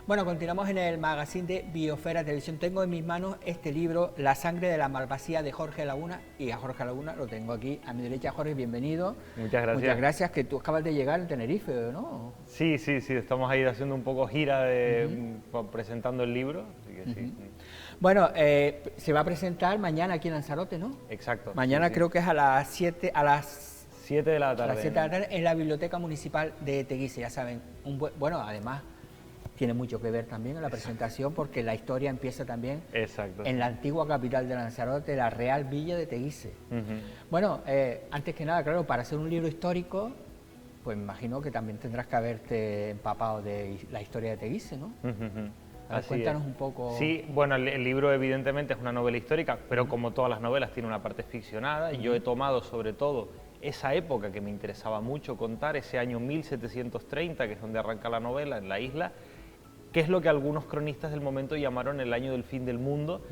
Bueno, continuamos en el magazine de Biosfera Televisión. Tengo en mis manos este libro, La sangre de la malvasía, de Jorge Laguna, y a Jorge Laguna lo tengo aquí a mi derecha. Jorge, bienvenido. Muchas gracias. Muchas gracias, que tú acabas de llegar en Tenerife, ¿no? Sí, estamos ahí haciendo un poco gira presentando el libro, así que sí. Bueno, se va a presentar mañana aquí en Lanzarote, ¿no? Exacto. Mañana sí. creo que es a las 7, a las 7 de la tarde. A las 7 de la tarde en la Biblioteca Municipal de Teguise, ya saben. Bueno, además tiene mucho que ver también en la presentación porque la historia empieza también en la antigua capital de Lanzarote, la Real Villa de Teguise. Bueno, antes que nada, claro, para hacer un libro histórico, pues me imagino que también tendrás que haberte empapado de la historia de Teguise, ¿no? A ver, cuéntanos un poco. Sí, bueno, el libro evidentemente es una novela histórica, pero como todas las novelas tiene una parte ficcionada. Yo he tomado sobre todo esa época que me interesaba mucho contar, ese año 1730, que es donde arranca la novela, en la isla, que es lo que algunos cronistas del momento llamaron el año del fin del mundo.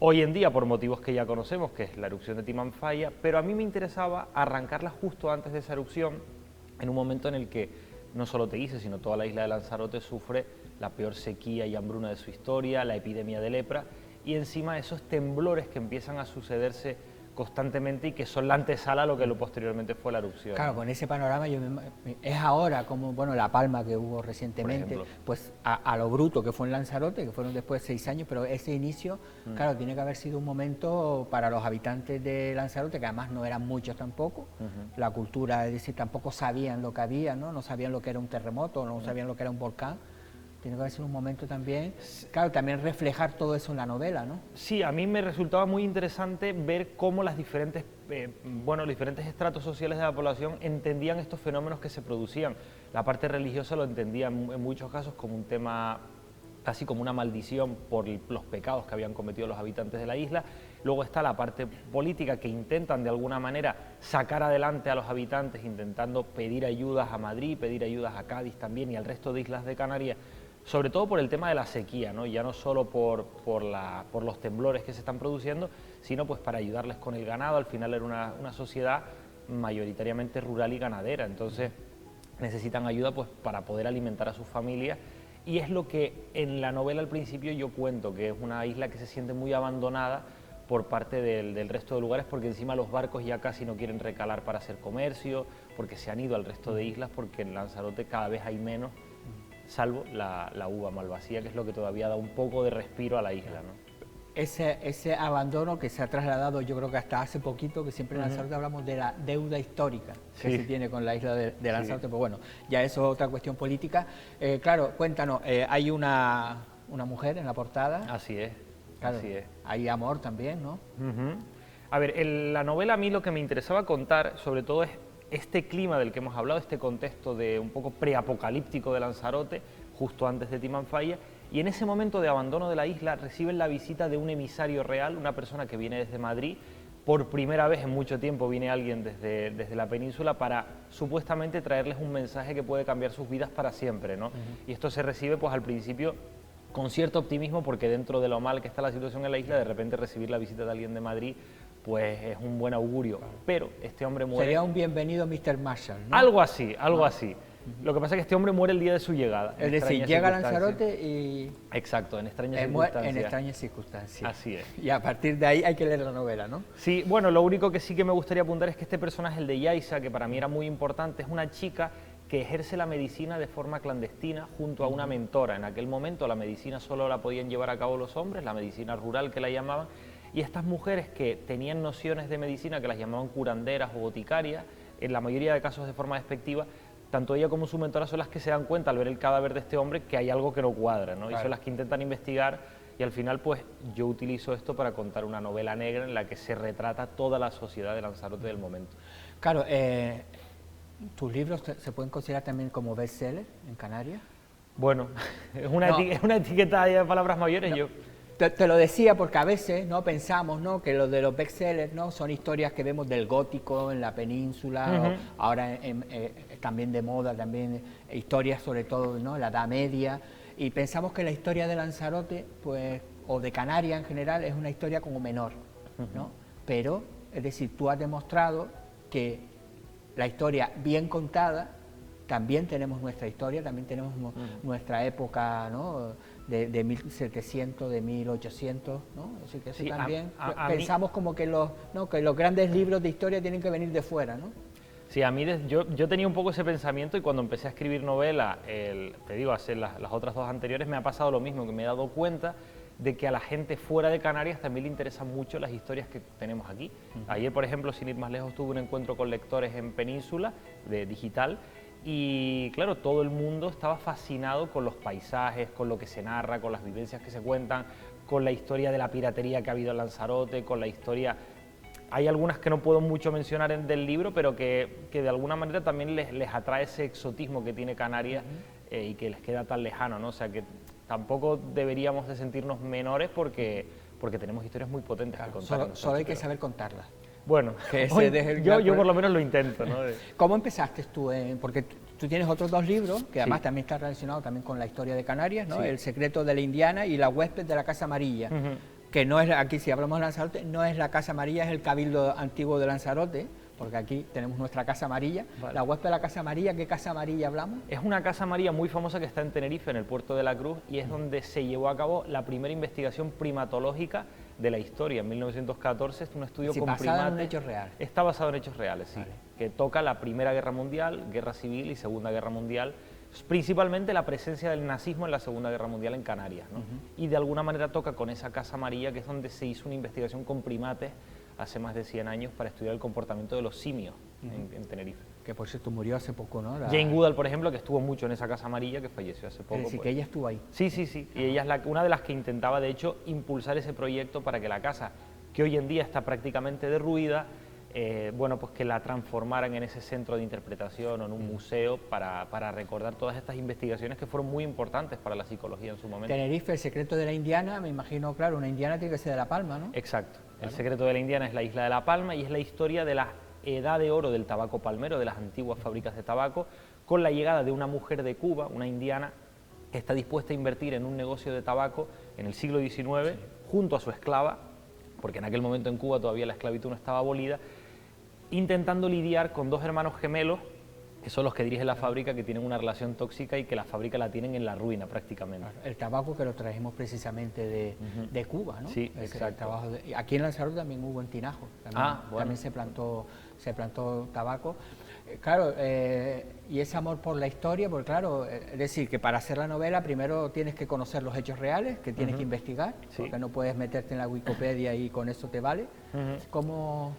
Hoy en día, por motivos que ya conocemos, que es la erupción de Timanfaya, pero a mí me interesaba arrancarla justo antes de esa erupción, en un momento en el que no solo Teguise, sino toda la isla de Lanzarote sufre la peor sequía y hambruna de su historia, la epidemia de lepra, y encima esos temblores que empiezan a sucederse constantemente y que son la antesala a lo que posteriormente fue la erupción. Claro, con ese panorama es ahora como, bueno, La Palma que hubo recientemente, pues a lo bruto que fue en Lanzarote, que fueron después 6 años, pero ese inicio, claro, tiene que haber sido un momento para los habitantes de Lanzarote, que además no eran muchos tampoco, la cultura, es decir, tampoco sabían lo que había, no sabían lo que era un terremoto, no sabían lo que era un volcán. Tiene que haber sido un momento también, claro, también reflejar todo eso en la novela, ¿no? Sí, a mí me resultaba muy interesante ver cómo los diferentes estratos sociales de la población entendían estos fenómenos que se producían. La parte religiosa lo entendía en muchos casos como un tema, casi como una maldición por los pecados que habían cometido los habitantes de la isla. Luego está la parte política, que intentan de alguna manera sacar adelante a los habitantes, intentando pedir ayudas a Madrid, pedir ayudas a Cádiz también y al resto de islas de Canarias, sobre todo por el tema de la sequía, ¿no? Ya no solo por los temblores que se están produciendo, sino pues para ayudarles con el ganado. Al final era una sociedad mayoritariamente rural y ganadera, entonces necesitan ayuda pues para poder alimentar a sus familias, y es lo que en la novela al principio yo cuento, que es una isla que se siente muy abandonada por parte del resto de lugares, porque encima los barcos ya casi no quieren recalar para hacer comercio, porque se han ido al resto de islas, porque en Lanzarote cada vez hay menos, salvo la uva malvasía, que es lo que todavía da un poco de respiro a la isla, ¿no? Ese abandono que se ha trasladado, yo creo que hasta hace poquito, que siempre en Lanzarote hablamos de la deuda histórica que se tiene con la isla de Lanzarote, pues bueno, ya eso es otra cuestión política. Claro, cuéntanos, hay una mujer en la portada. Así es, claro, así es. Hay amor también, ¿no? A ver, la novela a mí lo que me interesaba contar, sobre todo, es este clima del que hemos hablado, este contexto de un poco preapocalíptico de Lanzarote, justo antes de Timanfaya, y en ese momento de abandono de la isla reciben la visita de un emisario real, una persona que viene desde Madrid. Por primera vez en mucho tiempo viene alguien desde la península para supuestamente traerles un mensaje que puede cambiar sus vidas para siempre, ¿no? Y esto se recibe pues al principio con cierto optimismo, porque dentro de lo mal que está la situación en la isla, de repente recibir la visita de alguien de Madrid pues es un buen augurio, pero este hombre muere... Sería un bienvenido Mr. Marshall, ¿no? Algo así, algo así. Lo que pasa es que este hombre muere el día de su llegada. Es decir, llega a Lanzarote y... Exacto, en extrañas circunstancias. En extrañas circunstancias. Así es. Y a partir de ahí hay que leer la novela, ¿no? Sí, bueno, lo único que sí que me gustaría apuntar es que este personaje, el de Yaisa, que para mí era muy importante, es una chica que ejerce la medicina de forma clandestina junto a una mentora. En aquel momento la medicina solo la podían llevar a cabo los hombres, la medicina rural que la llamaban, y estas mujeres que tenían nociones de medicina, que las llamaban curanderas o boticarias, en la mayoría de casos de forma despectiva, tanto ella como su mentora son las que se dan cuenta al ver el cadáver de este hombre que hay algo que no cuadra, ¿no? Claro. Y son las que intentan investigar, y al final pues yo utilizo esto para contar una novela negra en la que se retrata toda la sociedad de Lanzarote del momento. Claro, ¿tus libros se pueden considerar también como bestseller en Canarias? Bueno, es una etiqueta de palabras mayores. No. Te lo decía porque a veces no pensamos, ¿no?, que los de los bestsellers, ¿no?, son historias que vemos del gótico en la península, o ahora también de moda, también historias sobre todo, ¿no?, la Edad Media, y pensamos que la historia de Lanzarote, pues, o de Canarias en general, es una historia como menor, ¿no? Pero, es decir, tú has demostrado que la historia bien contada también tenemos nuestra historia, también tenemos nuestra época, ¿no? de 1700, de 1800, ¿no? Así que eso sí, también pensamos como que que los grandes libros de historia tienen que venir de fuera, ¿no? Sí, a mí yo tenía un poco ese pensamiento y cuando empecé a escribir novela, te digo, hacer las otras dos anteriores, me ha pasado lo mismo, que me he dado cuenta de que a la gente fuera de Canarias también le interesan mucho las historias que tenemos aquí. Ayer, por ejemplo, sin ir más lejos, tuve un encuentro con lectores en Península, de digital, y claro, todo el mundo estaba fascinado con los paisajes, con lo que se narra, con las vivencias que se cuentan, con la historia de la piratería que ha habido en Lanzarote, con la historia... Hay algunas que no puedo mucho mencionar del libro, pero que de alguna manera también les atrae ese exotismo que tiene Canarias y que les queda tan lejano, ¿no? O sea que tampoco deberíamos de sentirnos menores porque tenemos historias muy potentes que contar. Solo hay que saber contarlas. Bueno, yo por lo menos lo intento, ¿no? ¿Cómo empezaste tú? Porque tú tienes otros dos libros, que además también está relacionado también con la historia de Canarias, ¿no? Sí. El secreto de la Indiana y La huésped de la Casa Amarilla. Que no es, aquí si hablamos de Lanzarote, no es la Casa Amarilla, es el Cabildo Antiguo de Lanzarote, porque aquí tenemos nuestra Casa Amarilla. Vale. La huésped de la Casa Amarilla, ¿qué Casa Amarilla hablamos? Es una Casa Amarilla muy famosa que está en Tenerife, en el puerto de la Cruz, y es donde se llevó a cabo la primera investigación primatológica de la historia. En 1914 es un estudio con primates. ¿Basado en hechos reales? Está basado en hechos reales, sí. Vale. Que toca la Primera Guerra Mundial, Guerra Civil y Segunda Guerra Mundial, principalmente la presencia del nazismo en la Segunda Guerra Mundial en Canarias, ¿no? Y de alguna manera toca con esa Casa Amarilla, que es donde se hizo una investigación con primates hace más de 100 años para estudiar el comportamiento de los simios en Tenerife. Que por cierto murió hace poco, ¿no? Jane Goodall, por ejemplo, que estuvo mucho en esa Casa Amarilla, que falleció hace poco. Es decir, que ella estuvo ahí. Sí, sí, sí. Y ella es una de las que intentaba, de hecho, impulsar ese proyecto para que la casa, que hoy en día está prácticamente derruida, bueno, pues que la transformaran en ese centro de interpretación o en un museo para recordar todas estas investigaciones que fueron muy importantes para la psicología en su momento. Tenerife, el secreto de la Indiana, me imagino, claro, una indiana tiene que ser de La Palma, ¿no? Exacto. Claro. El secreto de la Indiana es la isla de La Palma y es la historia de la edad de oro del tabaco palmero, de las antiguas fábricas de tabaco, con la llegada de una mujer de Cuba, una indiana, que está dispuesta a invertir en un negocio de tabaco en el siglo XIX, junto a su esclava, porque en aquel momento en Cuba todavía la esclavitud no estaba abolida, intentando lidiar con dos hermanos gemelos, que son los que dirigen la fábrica, que tienen una relación tóxica y que la fábrica la tienen en la ruina prácticamente. El tabaco que lo trajimos precisamente de Cuba, ¿no? Sí, exacto. Aquí en Lanzarote también hubo en Tinajo, también se plantó tabaco. Claro, y ese amor por la historia, porque claro, es decir, que para hacer la novela primero tienes que conocer los hechos reales, que tienes que investigar, porque no puedes meterte en la Wikipedia y con eso te vale. ¿Cómo...?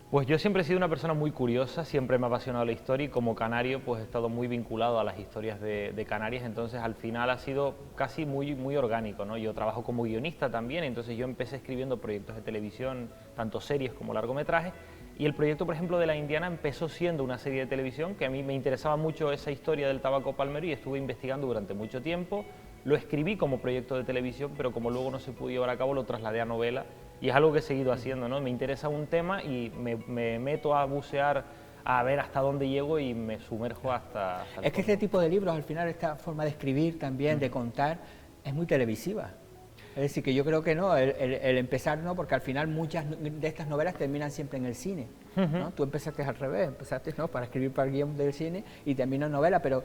Pues yo siempre he sido una persona muy curiosa, siempre me ha apasionado la historia y como canario pues he estado muy vinculado a las historias de Canarias, entonces al final ha sido casi muy orgánico, ¿no? Yo trabajo como guionista también, entonces yo empecé escribiendo proyectos de televisión, tanto series como largometrajes, y el proyecto, por ejemplo, de La Indiana empezó siendo una serie de televisión que a mí me interesaba mucho esa historia del tabaco palmero y estuve investigando durante mucho tiempo, lo escribí como proyecto de televisión, pero como luego no se pudo llevar a cabo lo trasladé a novela. Y es algo que he seguido haciendo, ¿no? Me interesa un tema y me meto a bucear, a ver hasta dónde llego y me sumerjo hasta es que este tipo de libros, al final, esta forma de escribir también, de contar, es muy televisiva. Es decir, que yo creo que no, el empezar no, porque al final muchas de estas novelas terminan siempre en el cine, ¿no? Tú empezaste al revés, empezaste, ¿no?, para escribir para el guión del cine y terminó en novela, pero...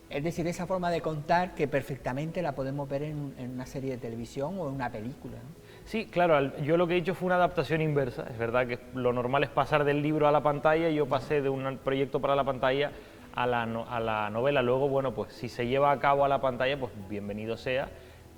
Es decir, esa forma de contar que perfectamente la podemos ver en una serie de televisión o en una película, ¿no? Sí, claro, yo lo que he hecho fue una adaptación inversa. Es verdad que lo normal es pasar del libro a la pantalla, y yo pasé de un proyecto para la pantalla a la novela. Luego, bueno, pues si se lleva a cabo a la pantalla, pues bienvenido sea.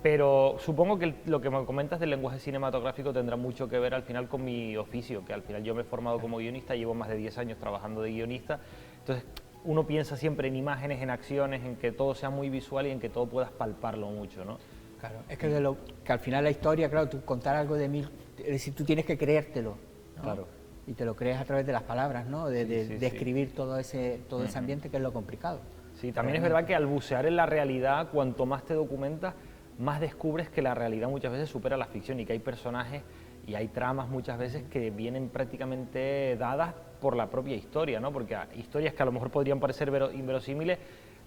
Pero supongo que lo que me comentas del lenguaje cinematográfico tendrá mucho que ver al final con mi oficio, que al final yo me he formado como guionista, llevo más de 10 años trabajando de guionista, entonces... Uno piensa siempre en imágenes, en acciones, en que todo sea muy visual y en que todo puedas palparlo mucho, ¿no? Claro, es que, que al final la historia, claro, tú contar algo de mí, es decir, tú tienes que creértelo, ¿no? Claro. Y te lo crees a través de las palabras, ¿no? De escribir todo ese ambiente, que es lo complicado. Sí, también es verdad que al bucear en la realidad, cuanto más te documentas, más descubres que la realidad muchas veces supera la ficción y que hay personajes y hay tramas muchas veces que vienen prácticamente dadas por la propia historia, ¿no? Porque historias que a lo mejor podrían parecer inverosímiles,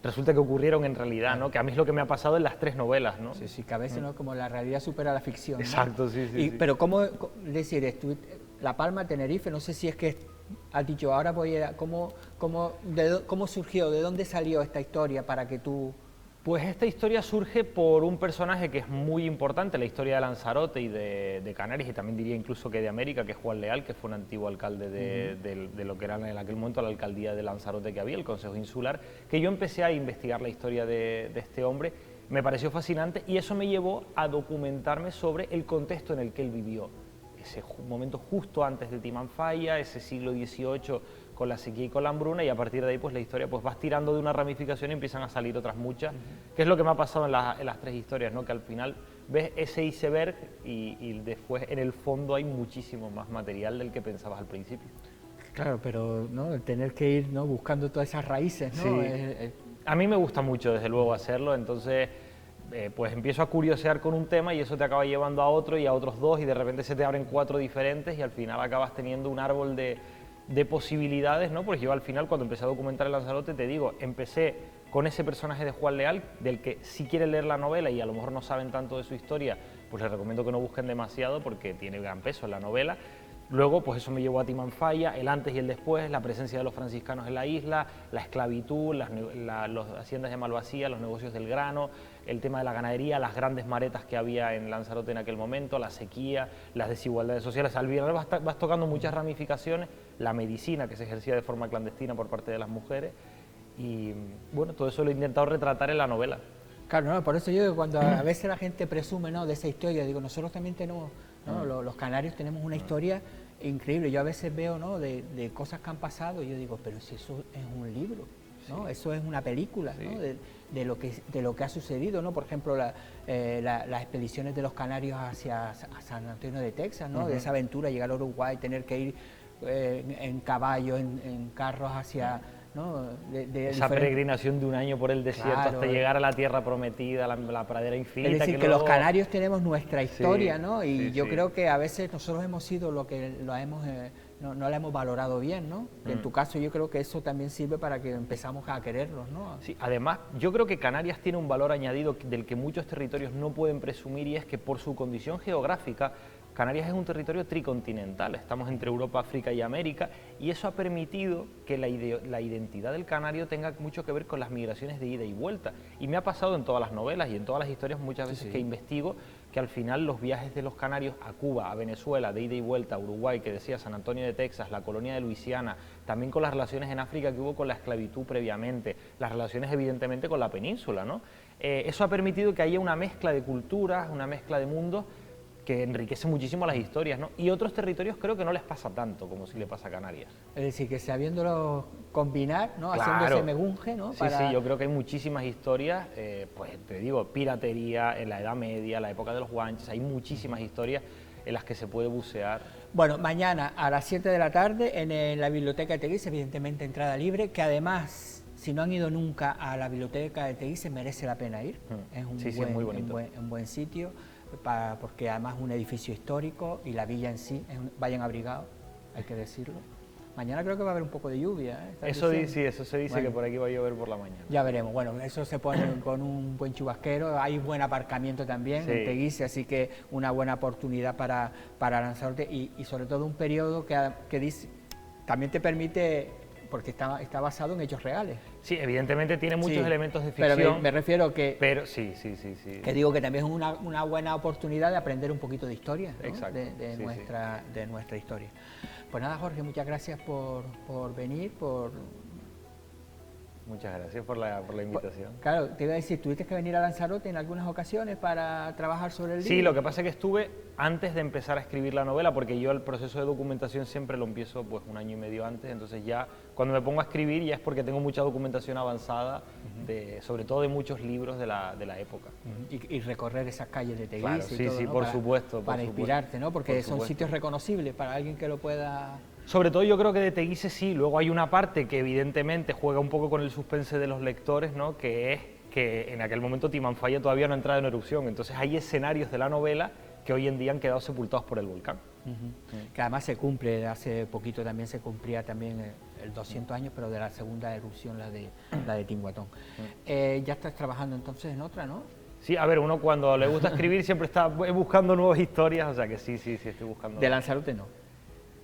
resulta que ocurrieron en realidad, ¿no? Que a mí es lo que me ha pasado en las 3 novelas, ¿no? Sí, sí, que a veces, ¿no?, como la realidad supera la ficción, ¿no? Exacto, sí. Pero ¿cómo decir, La Palma, Tenerife, no sé si es que has dicho, ahora voy a... ¿Cómo surgió? ¿De dónde salió esta historia para que tú...? Pues esta historia surge por un personaje que es muy importante en la historia de Lanzarote y de Canarias, y también diría incluso que de América, que es Juan Leal, que fue un antiguo alcalde de lo que era en aquel momento la alcaldía de Lanzarote que había, el Consejo Insular, que yo empecé a investigar la historia de este hombre, me pareció fascinante y eso me llevó a documentarme sobre el contexto en el que él vivió. Ese momento justo antes de Timanfaya, ese siglo XVIII con la sequía y con la hambruna, y a partir de ahí pues la historia pues vas tirando de una ramificación y empiezan a salir otras muchas, que es lo que me ha pasado en las tres historias, ¿no? Que al final ves ese iceberg y después en el fondo hay muchísimo más material del que pensabas al principio. Claro, pero ¿no? El tener que ir, ¿no? Buscando todas esas raíces, ¿no? Sí. A mí me gusta mucho desde luego hacerlo, entonces pues empiezo a curiosear con un tema y eso te acaba llevando a otro y a otros dos y de repente se te abren 4 diferentes y al final acabas teniendo un árbol de posibilidades, ¿no? Porque yo al final cuando empecé a documentar el Lanzarote, te digo, empecé con ese personaje de Juan Leal, del que si quieren leer la novela y a lo mejor no saben tanto de su historia, pues les recomiendo que no busquen demasiado porque tiene gran peso en la novela. Luego, pues eso me llevó a Timanfaya, el antes y el después, la presencia de los franciscanos en la isla, la esclavitud, las haciendas de Malvasía, los negocios del grano, el tema de la ganadería, las grandes maretas que había en Lanzarote en aquel momento, la sequía, las desigualdades sociales. Al final vas tocando muchas ramificaciones, la medicina que se ejercía de forma clandestina por parte de las mujeres y bueno, todo eso lo he intentado retratar en la novela. Claro, no, por eso yo cuando a veces la gente presume, ¿no?, de esa historia, digo, nosotros también tenemos, ¿no? Los canarios tenemos una historia increíble. Yo a veces veo, ¿no?, de cosas que han pasado y yo digo, pero si eso es un libro, ¿no? Sí. Eso es una película, ¿no? De lo que ha sucedido, ¿no? Por ejemplo, las expediciones de los canarios hacia San Antonio de Texas, ¿no? De esa aventura, llegar a Uruguay, tener que ir en caballo, en carros hacia... ¿no? Esa peregrinación de un año por el desierto, claro, hasta llegar a la tierra prometida, la pradera infinita. Es decir, que luego... los canarios tenemos nuestra historia, ¿no? Y yo creo que a veces nosotros hemos sido lo que no la hemos valorado bien, ¿no? Que en tu caso yo creo que eso también sirve para que empezamos a quererlos, ¿no? Sí, además yo creo que Canarias tiene un valor añadido del que muchos territorios no pueden presumir y es que por su condición geográfica Canarias es un territorio tricontinental, estamos entre Europa, África y América y eso ha permitido que la identidad del canario tenga mucho que ver con las migraciones de ida y vuelta. Y me ha pasado en todas las novelas y en todas las historias muchas veces que investigo que al final los viajes de los canarios a Cuba, a Venezuela, de ida y vuelta, a Uruguay, que decía San Antonio de Texas, la colonia de Luisiana, también con las relaciones en África que hubo con la esclavitud previamente, las relaciones evidentemente con la península, ¿no? Eso ha permitido que haya una mezcla de culturas, una mezcla de mundos que enriquece muchísimo las historias, ¿no? Y otros territorios creo que no les pasa tanto como si le pasa a Canarias. Es decir, que sabiéndolo combinar, ¿no? Claro. Haciendo ese mejunje, ¿no? Sí, sí, yo creo que hay muchísimas historias, pues te digo, piratería en la Edad Media, la época de los guanches, hay muchísimas historias en las que se puede bucear. Bueno, mañana a las 7 de la tarde en la Biblioteca de Teguise, evidentemente entrada libre, que además, si no han ido nunca a la Biblioteca de Teguise, merece la pena ir. Es un muy bonito. Un buen sitio. Porque además es un edificio histórico y la villa en sí, vayan abrigados, hay que decirlo. Mañana creo que va a haber un poco de lluvia, ¿eh? Eso se dice, bueno, que por aquí va a llover por la mañana. Ya veremos, bueno, eso se pone con un buen chubasquero, hay buen aparcamiento también en Teguise, así que una buena oportunidad para Lanzarote y sobre todo un periodo que dice, también te permite... porque está basado en hechos reales. Sí, evidentemente tiene muchos elementos de ficción. Pero me refiero que... Pero sí. Que digo que también es una buena oportunidad de aprender un poquito de historia, ¿no? Exacto. De nuestra historia. Pues nada, Jorge, muchas gracias por venir, Muchas gracias por la invitación. Claro, te iba a decir, ¿tuviste que venir a Lanzarote en algunas ocasiones para trabajar sobre el libro? Sí, lo que pasa es que estuve antes de empezar a escribir la novela, porque yo el proceso de documentación siempre lo empiezo pues 1 año y medio antes, entonces ya cuando me pongo a escribir ya es porque tengo mucha documentación avanzada, sobre todo de muchos libros de la época. Y recorrer esas calles de Teguise, claro, y todo, sí, ¿no? por supuesto. Para inspirarte, ¿no? Porque son sitios reconocibles para alguien que lo pueda... Sobre todo yo creo que de Teguise sí, luego hay una parte que evidentemente juega un poco con el suspense de los lectores, ¿no? Que es que en aquel momento Timanfaya todavía no ha entrado en erupción, entonces hay escenarios de la novela que hoy en día han quedado sepultados por el volcán. Que además se cumple, hace poquito también se cumplía también el 200 años, pero de la segunda erupción, la de Tinguatón. Ya estás trabajando entonces en otra, ¿no? Sí, a ver, uno cuando le gusta escribir siempre está buscando nuevas historias, o sea que sí, estoy buscando. ¿De Lanzarote no?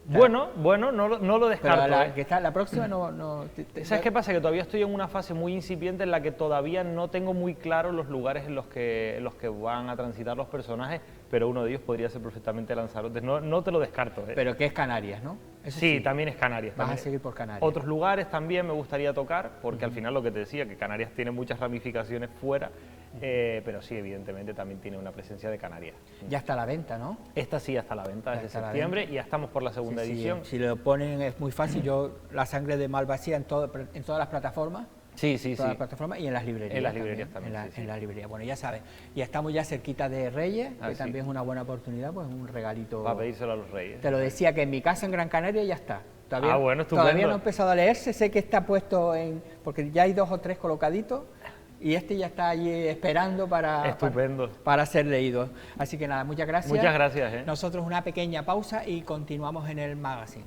Bueno, no lo descarto. Pero la próxima no... ¿Sabes qué pasa? Que todavía estoy en una fase muy incipiente en la que todavía no tengo muy claro los lugares en los que van a transitar los personajes, pero uno de ellos podría ser perfectamente Lanzarote. No te lo descarto. Pero que es Canarias, ¿no? Eso sí, también es Canarias. Vas a seguir por Canarias. Otros lugares también me gustaría tocar, porque al final lo que te decía, que Canarias tiene muchas ramificaciones fuera, pero sí, evidentemente también tiene una presencia de Canarias. Ya está a la venta, ¿no? Esta sí ya está a la venta desde septiembre y ya estamos por la segunda edición. Si lo ponen es muy fácil, La sangre de Malvasía en todas las plataformas. Sí. Todas las plataformas y en las librerías. En las librerías también. En las librerías. Bueno, ya sabes, y estamos ya cerquita de Reyes, que también es una buena oportunidad, pues un regalito. Para pedírselo a los Reyes. Te lo decía que en mi casa en Gran Canaria ya está. Bueno, estupendo. Todavía no ha empezado a leerse, sé que está puesto porque ya hay 2 o 3 colocaditos. Y ya está allí esperando para ser leído. Así que nada, muchas gracias. Muchas gracias. Nosotros una pequeña pausa y continuamos en el magazine.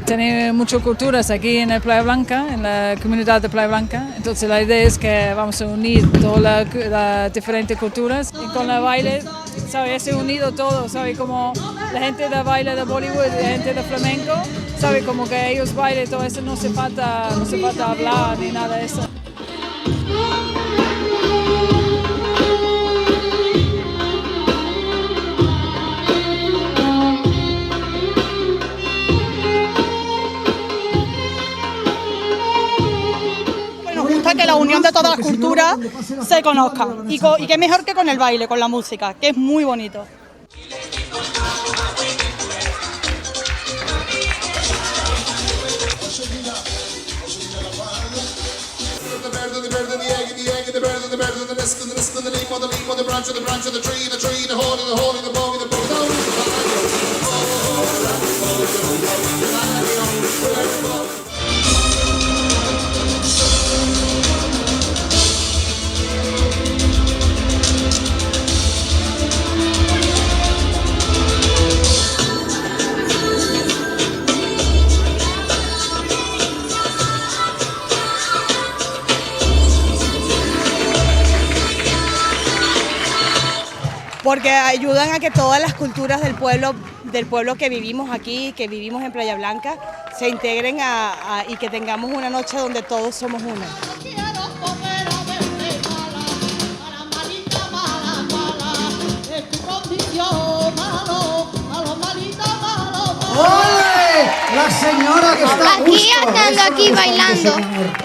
Tiene muchas culturas aquí en Playa Blanca, en la comunidad de Playa Blanca. Entonces la idea es que vamos a unir todas las diferentes culturas y con el baile, ¿sabe? Se ha unido todo, ¿sabe? Como la gente de baile de Bollywood, la gente de flamenco, ¿sabe? Como que ellos bailan todo eso, no hace falta hablar ni nada de eso. Que la unión de todas las culturas se conozca y qué mejor que con el baile, con la música, que es muy bonito. Porque ayudan a que todas las culturas del pueblo que vivimos aquí, que vivimos en Playa Blanca, se integren y que tengamos una noche donde todos somos uno. ¡Ole! La señora que está aquí, andando aquí bailando.